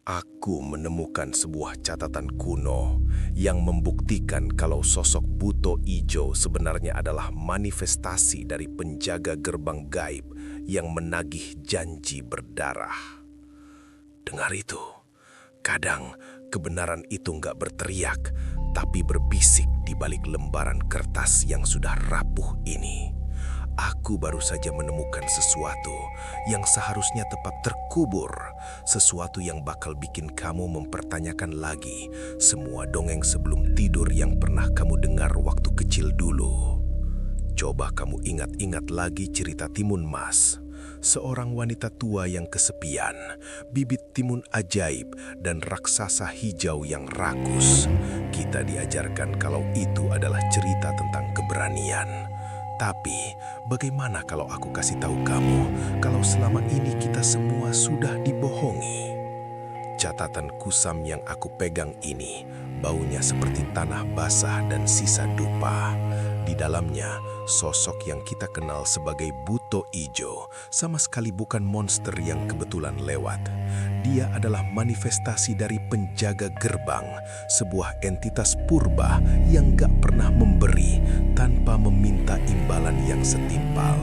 Aku menemukan sebuah catatan kuno yang membuktikan kalau sosok Buto Ijo sebenarnya adalah manifestasi dari penjaga gerbang gaib yang menagih janji berdarah. Dengar itu, kadang kebenaran itu nggak berteriak, tapi berbisik di balik lembaran kertas yang sudah rapuh ini. Aku baru saja menemukan sesuatu yang seharusnya tepat terkubur, sesuatu yang bakal bikin kamu mempertanyakan lagi semua dongeng sebelum tidur yang pernah kamu dengar waktu kecil dulu. Coba kamu ingat-ingat lagi cerita Timun Mas, seorang wanita tua yang kesepian, bibit timun ajaib, dan raksasa hijau yang rakus. Kita diajarkan kalau itu adalah cerita tentang keberanian. Tapi, bagaimana kalau aku kasih tahu kamu kalau selama ini kita semua sudah dibohongi? Catatan kusam yang aku pegang ini baunya seperti tanah basah dan sisa dupa. Di dalamnya, sosok yang kita kenal sebagai Buto Ijo sama sekali bukan monster yang kebetulan lewat. Dia adalah manifestasi dari penjaga gerbang, sebuah entitas purba yang gak pernah memberi tanpa meminta imbalan yang setimpal.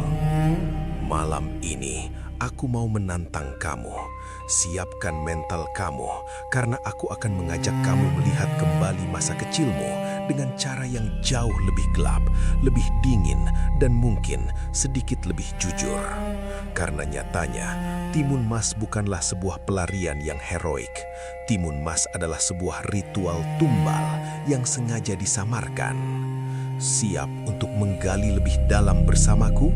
Malam ini, aku mau menantang kamu. Siapkan mental kamu, karena aku akan mengajak kamu melihat kembali masa kecilmu dengan cara yang jauh lebih gelap, lebih dingin, dan mungkin sedikit lebih jujur. Karena nyatanya, Timun Mas bukanlah sebuah pelarian yang heroik. Timun Mas adalah sebuah ritual tumbal yang sengaja disamarkan. Siap untuk menggali lebih dalam bersamaku?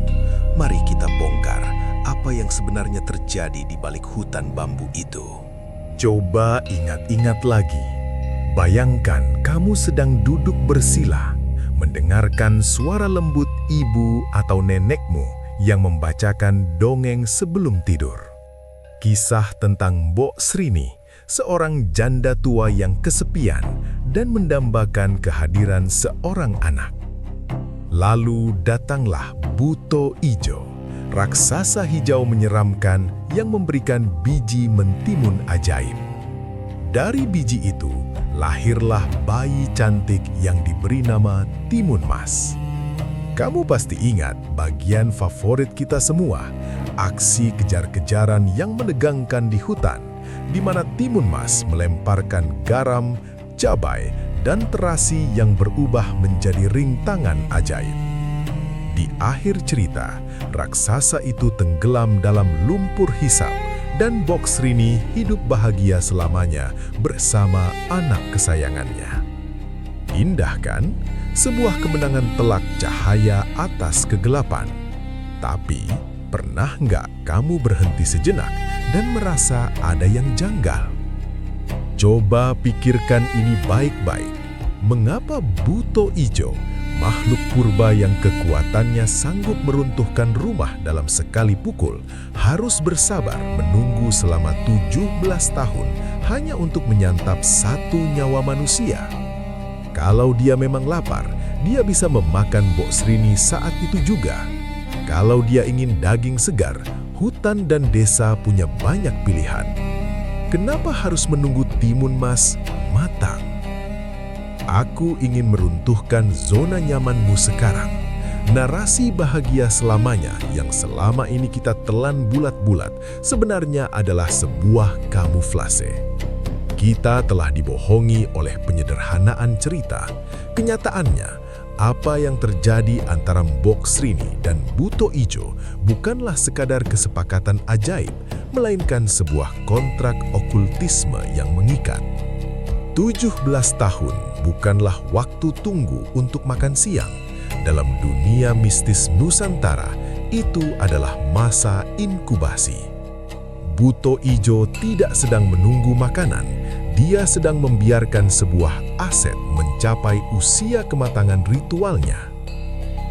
Mari kita bongkar apa yang sebenarnya terjadi di balik hutan bambu itu. Coba ingat-ingat lagi. Bayangkan kamu sedang duduk bersila, mendengarkan suara lembut ibu atau nenekmu yang membacakan dongeng sebelum tidur. Kisah tentang Mbok Srini, seorang janda tua yang kesepian dan mendambakan kehadiran seorang anak. Lalu datanglah Buto Ijo, raksasa hijau menyeramkan yang memberikan biji mentimun ajaib. Dari biji itu, lahirlah bayi cantik yang diberi nama Timun Mas. Kamu pasti ingat bagian favorit kita semua, aksi kejar-kejaran yang menegangkan di hutan, di mana Timun Mas melemparkan garam, cabai, dan terasi yang berubah menjadi rintangan ajaib. Di akhir cerita, raksasa itu tenggelam dalam lumpur hisap dan Mbok Srini hidup bahagia selamanya bersama anak kesayangannya. Indah kan? Sebuah kemenangan telak cahaya atas kegelapan. Tapi, pernah nggak kamu berhenti sejenak dan merasa ada yang janggal? Coba pikirkan ini baik-baik. Mengapa Buto Ijo, makhluk purba yang kekuatannya sanggup meruntuhkan rumah dalam sekali pukul, harus bersabar menunggu selama 17 tahun hanya untuk menyantap satu nyawa manusia? Kalau dia memang lapar, dia bisa memakan Mbok Srini saat itu juga. Kalau dia ingin daging segar, hutan dan desa punya banyak pilihan. Kenapa harus menunggu Timun Mas matang? Aku ingin meruntuhkan zona nyamanmu sekarang. Narasi bahagia selamanya yang selama ini kita telan bulat-bulat sebenarnya adalah sebuah kamuflase. Kita telah dibohongi oleh penyederhanaan cerita. Kenyataannya, apa yang terjadi antara Mbok Srini dan Buto Ijo bukanlah sekadar kesepakatan ajaib, melainkan sebuah kontrak okultisme yang mengikat. 17 tahun bukanlah waktu tunggu untuk makan siang. Dalam dunia mistis Nusantara, itu adalah masa inkubasi. Buto Ijo tidak sedang menunggu makanan, dia sedang membiarkan sebuah aset mencapai usia kematangan ritualnya.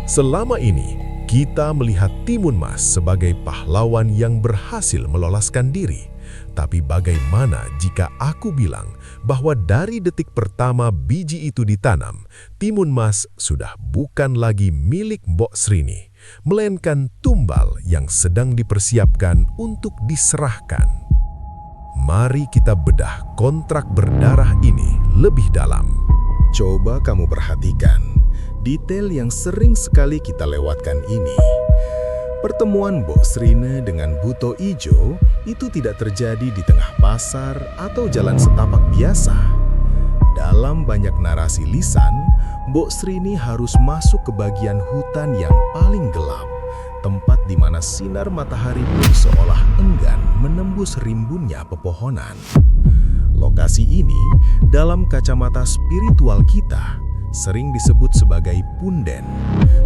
Selama ini, kita melihat Timun Mas sebagai pahlawan yang berhasil meloloskan diri. Tapi bagaimana jika aku bilang bahwa dari detik pertama biji itu ditanam, Timun Mas sudah bukan lagi milik Mbok Srini, melainkan tumbal yang sedang dipersiapkan untuk diserahkan. Mari kita bedah kontrak berdarah ini lebih dalam. Coba kamu perhatikan detail yang sering sekali kita lewatkan ini. Pertemuan Mbok Srine dengan Buto Ijo itu tidak terjadi di tengah pasar atau jalan setapak biasa. Dalam banyak narasi lisan, Mbok Srine harus masuk ke bagian hutan yang paling gelap, tempat di mana sinar matahari pun seolah enggan menembus rimbunnya pepohonan. Lokasi ini, dalam kacamata spiritual kita, sering disebut sebagai punden,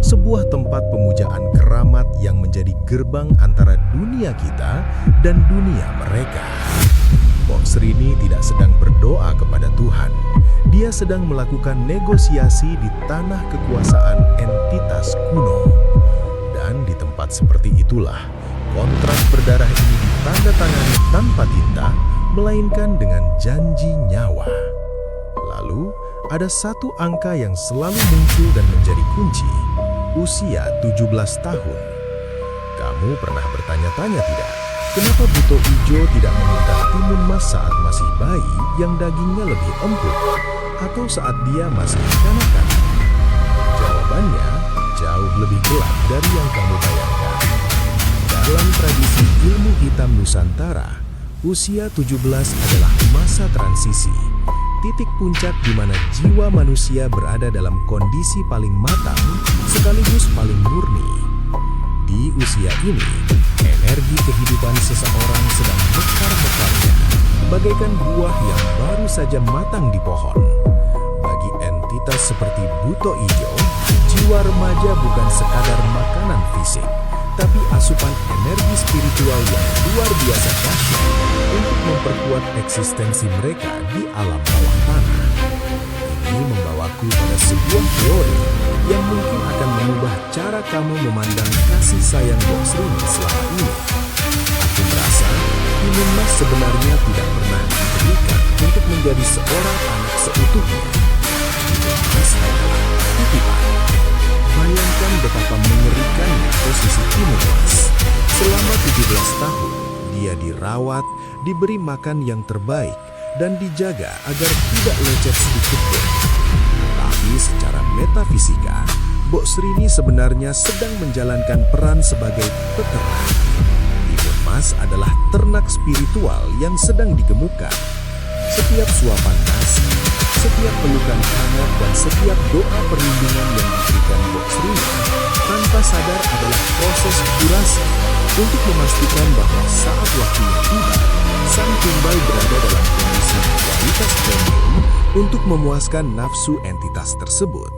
sebuah tempat pemujaan keramat yang menjadi gerbang antara dunia kita dan dunia mereka. Mbok Srine tidak sedang berdoa kepada Tuhan. Dia sedang melakukan negosiasi di tanah kekuasaan entitas kuno. Dan di tempat seperti itulah, kontrak berdarah ini ditandatangani tanpa tinta, melainkan dengan janji nyawa. Lalu, ada satu angka yang selalu muncul dan menjadi kunci, usia 17 tahun. Kamu pernah bertanya-tanya tidak? Kenapa Buto Ijo tidak meminta timun mas saat masih bayi yang dagingnya lebih empuk, atau saat dia masih kanak-kanak? Jawabannya jauh lebih gelap dari yang kamu bayangkan. Dalam tradisi ilmu hitam Nusantara, usia 17 adalah masa transisi, titik puncak di mana jiwa manusia berada dalam kondisi paling matang sekaligus paling murni. Di usia ini, energi kehidupan seseorang sedang mekar-mekarnya, bagaikan buah yang baru saja matang di pohon. Bagi entitas seperti Buto Ijo, jiwa remaja bukan sekadar makanan fisik, tapi asupan energi spiritual yang luar biasa dahsyat untuk memperkuat eksistensi mereka di alam bawah tanah. Ini membawaku pada sebuah teori yang mungkin akan mengubah cara kamu memandang kasih sayang Mbok Srine selama ini. Aku merasa timun mas sebenarnya tidak pernah diberikan untuk menjadi seorang anak seutuhnya. Timun mas adalah titipan. Bayangkan betapa mengerikannya posisi timun mas. Selama 17 tahun, dia dirawat, diberi makan yang terbaik, dan dijaga agar tidak lecet sedikit pun. Tapi secara metafisika, Mbok Srine sebenarnya sedang menjalankan peran sebagai peternak. Timun mas adalah ternak spiritual yang sedang digemukkan. Setiap suapan nasi, setiap pelukan hangat, dan setiap doa perlindungan yang diberikan Mbok Srine tanpa sadar adalah proses kurasi untuk memastikan bahwa saat waktunya tiba, sang tumbal berada dalam kondisi kualitas premium untuk memuaskan nafsu entitas tersebut.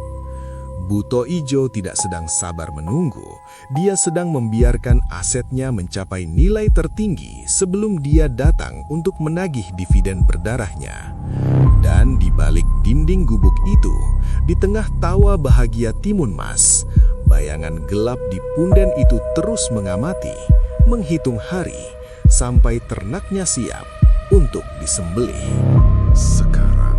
Buto Ijo tidak sedang sabar menunggu, dia sedang membiarkan asetnya mencapai nilai tertinggi sebelum dia datang untuk menagih dividen berdarahnya. Dan di balik dinding gubuk itu, di tengah tawa bahagia timun mas, bayangan gelap di punden itu terus mengamati, menghitung hari, sampai ternaknya siap untuk disembelih. Sekarang,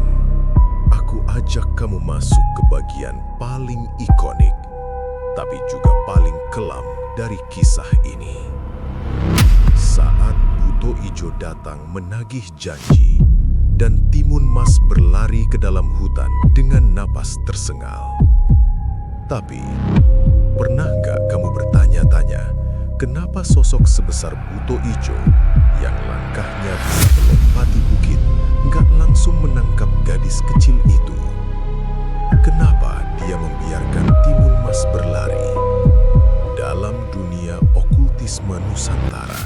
aku ajak kamu masuk ke bagian paling ikonik, tapi juga paling kelam dari kisah ini. Saat Buto Ijo datang menagih janji, dan timun mas berlari ke dalam hutan dengan napas tersengal. Tapi, pernah nggak kamu bertanya-tanya, kenapa sosok sebesar Buto Ijo yang langkahnya bisa melompati bukit nggak langsung menangkap gadis kecil itu? Kenapa dia membiarkan timun mas berlari? Dalam dunia okultisme Nusantara,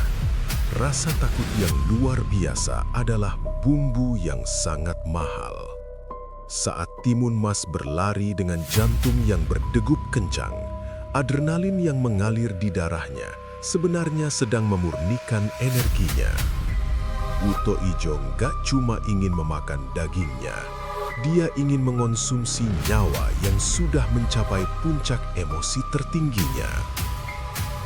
rasa takut yang luar biasa adalah bumbu yang sangat mahal. Saat timun mas berlari dengan jantung yang berdegup kencang, adrenalin yang mengalir di darahnya sebenarnya sedang memurnikan energinya. Buto Ijo nggak cuma ingin memakan dagingnya, dia ingin mengonsumsi nyawa yang sudah mencapai puncak emosi tertingginya.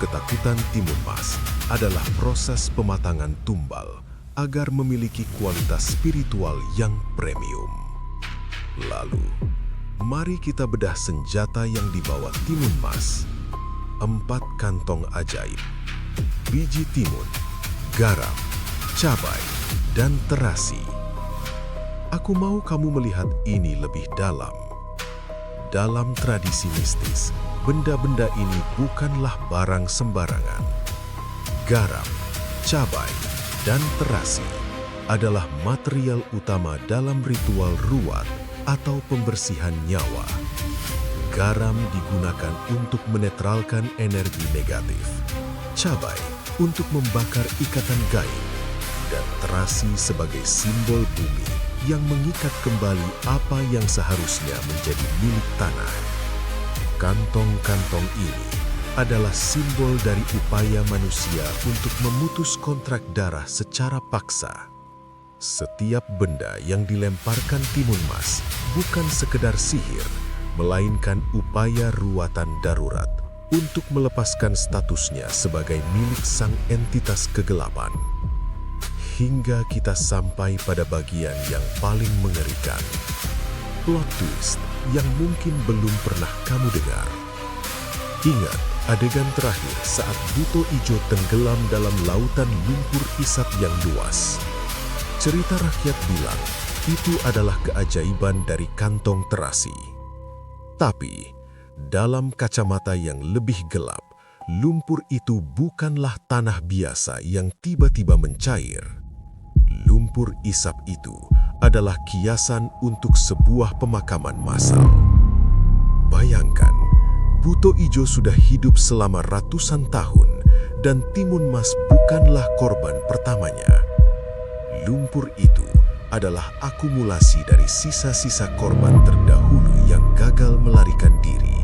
Ketakutan timun mas adalah proses pematangan tumbal agar memiliki kualitas spiritual yang premium. Lalu, mari kita bedah senjata yang dibawa timun mas. 4 kantong ajaib, biji timun, garam, cabai, dan terasi. Aku mau kamu melihat ini lebih dalam. Dalam tradisi mistis, benda-benda ini bukanlah barang sembarangan. Garam, cabai, dan terasi adalah material utama dalam ritual ruat atau pembersihan nyawa. Garam digunakan untuk menetralkan energi negatif, cabai untuk membakar ikatan gaib, dan terasi sebagai simbol bumi yang mengikat kembali apa yang seharusnya menjadi milik tanah. Kantong-kantong ini adalah simbol dari upaya manusia untuk memutus kontrak darah secara paksa. Setiap benda yang dilemparkan Timun Mas bukan sekedar sihir, melainkan upaya ruatan darurat untuk melepaskan statusnya sebagai milik sang entitas kegelapan. Hingga kita sampai pada bagian yang paling mengerikan. Plot twist yang mungkin belum pernah kamu dengar. Ingat adegan terakhir saat Buto Ijo tenggelam dalam lautan lumpur isap yang luas. Cerita rakyat bilang itu adalah keajaiban dari kantong terasi. Tapi, dalam kacamata yang lebih gelap, lumpur itu bukanlah tanah biasa yang tiba-tiba mencair. Lumpur isap itu adalah kiasan untuk sebuah pemakaman massal. Bayangkan, Buto Ijo sudah hidup selama ratusan tahun dan Timun Mas bukanlah korban pertamanya. Lumpur itu adalah akumulasi dari sisa-sisa korban terdahulu yang gagal melarikan diri.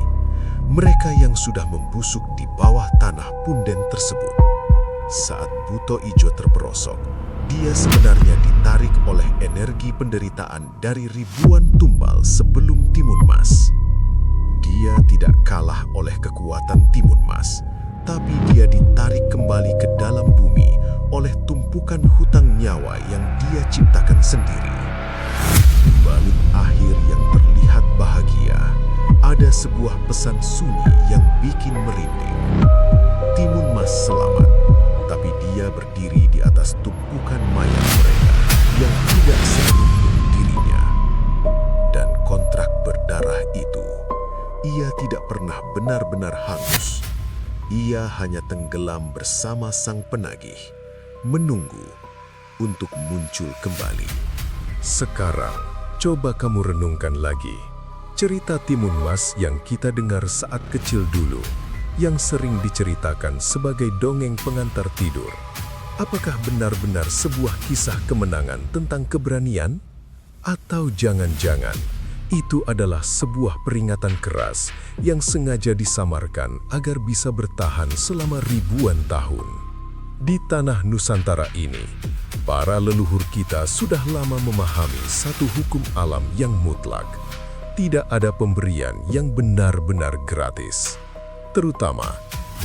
Mereka yang sudah membusuk di bawah tanah punden tersebut. Saat Buto Ijo terperosok, dia sebenarnya ditarik oleh energi penderitaan dari ribuan tumbal sebelum Timun Mas. Dia tidak kalah oleh kekuatan Timun Mas, tapi dia ditarik kembali ke dalam bumi oleh tumpukan hutang nyawa yang dia ciptakan sendiri. Di balik akhir yang terlihat bahagia, ada sebuah pesan sunyi yang bikin merinding. Timun Mas selamat, tapi dia berdiri di atas tumpukan mayat mereka yang tidak seberuntung dirinya. Dan kontrak berdarah itu, ia tidak pernah benar-benar hangus. Ia hanya tenggelam bersama sang penagih, menunggu untuk muncul kembali. Sekarang, coba kamu renungkan lagi cerita Timun Mas yang kita dengar saat kecil dulu, yang sering diceritakan sebagai dongeng pengantar tidur. Apakah benar-benar sebuah kisah kemenangan tentang keberanian? Atau jangan-jangan itu adalah sebuah peringatan keras yang sengaja disamarkan agar bisa bertahan selama ribuan tahun? Di tanah Nusantara ini, para leluhur kita sudah lama memahami satu hukum alam yang mutlak. Tidak ada pemberian yang benar-benar gratis. Terutama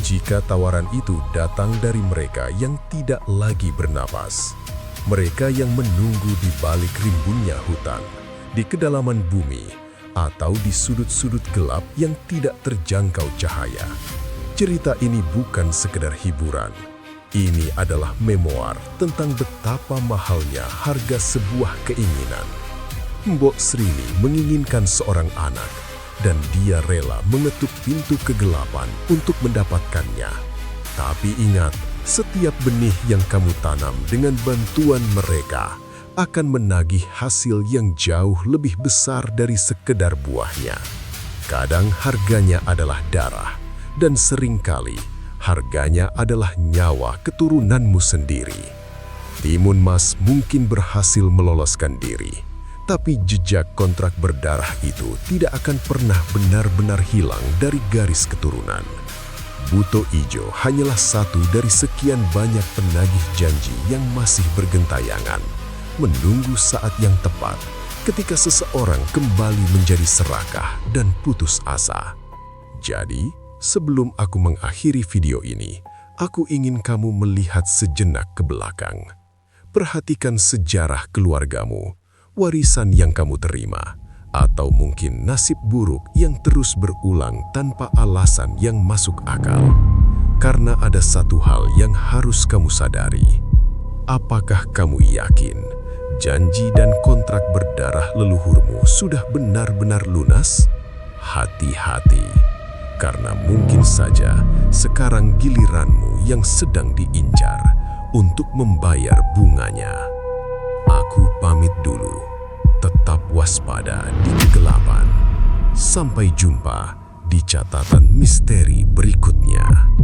jika tawaran itu datang dari mereka yang tidak lagi bernapas. Mereka yang menunggu di balik rimbunnya hutan, di kedalaman bumi, atau di sudut-sudut gelap yang tidak terjangkau cahaya. Cerita ini bukan sekedar hiburan. Ini adalah memoir tentang betapa mahalnya harga sebuah keinginan. Mbok Srini menginginkan seorang anak, dan dia rela mengetuk pintu kegelapan untuk mendapatkannya. Tapi ingat, setiap benih yang kamu tanam dengan bantuan mereka akan menagih hasil yang jauh lebih besar dari sekedar buahnya. Kadang harganya adalah darah, dan seringkali harganya adalah nyawa keturunanmu sendiri. Timun Mas mungkin berhasil meloloskan diri, tapi jejak kontrak berdarah itu tidak akan pernah benar-benar hilang dari garis keturunan. Buto Ijo hanyalah satu dari sekian banyak penagih janji yang masih bergentayangan, menunggu saat yang tepat ketika seseorang kembali menjadi serakah dan putus asa. Jadi, sebelum aku mengakhiri video ini, aku ingin kamu melihat sejenak ke belakang. Perhatikan sejarah keluargamu, warisan yang kamu terima, atau mungkin nasib buruk yang terus berulang tanpa alasan yang masuk akal. Karena ada satu hal yang harus kamu sadari. Apakah kamu yakin janji dan kontrak berdarah leluhurmu sudah benar-benar lunas? Hati-hati, karena mungkin saja sekarang giliranmu yang sedang diincar untuk membayar bunganya. Aku pamit dulu. Tetap waspada di kegelapan. Sampai jumpa di catatan misteri berikutnya.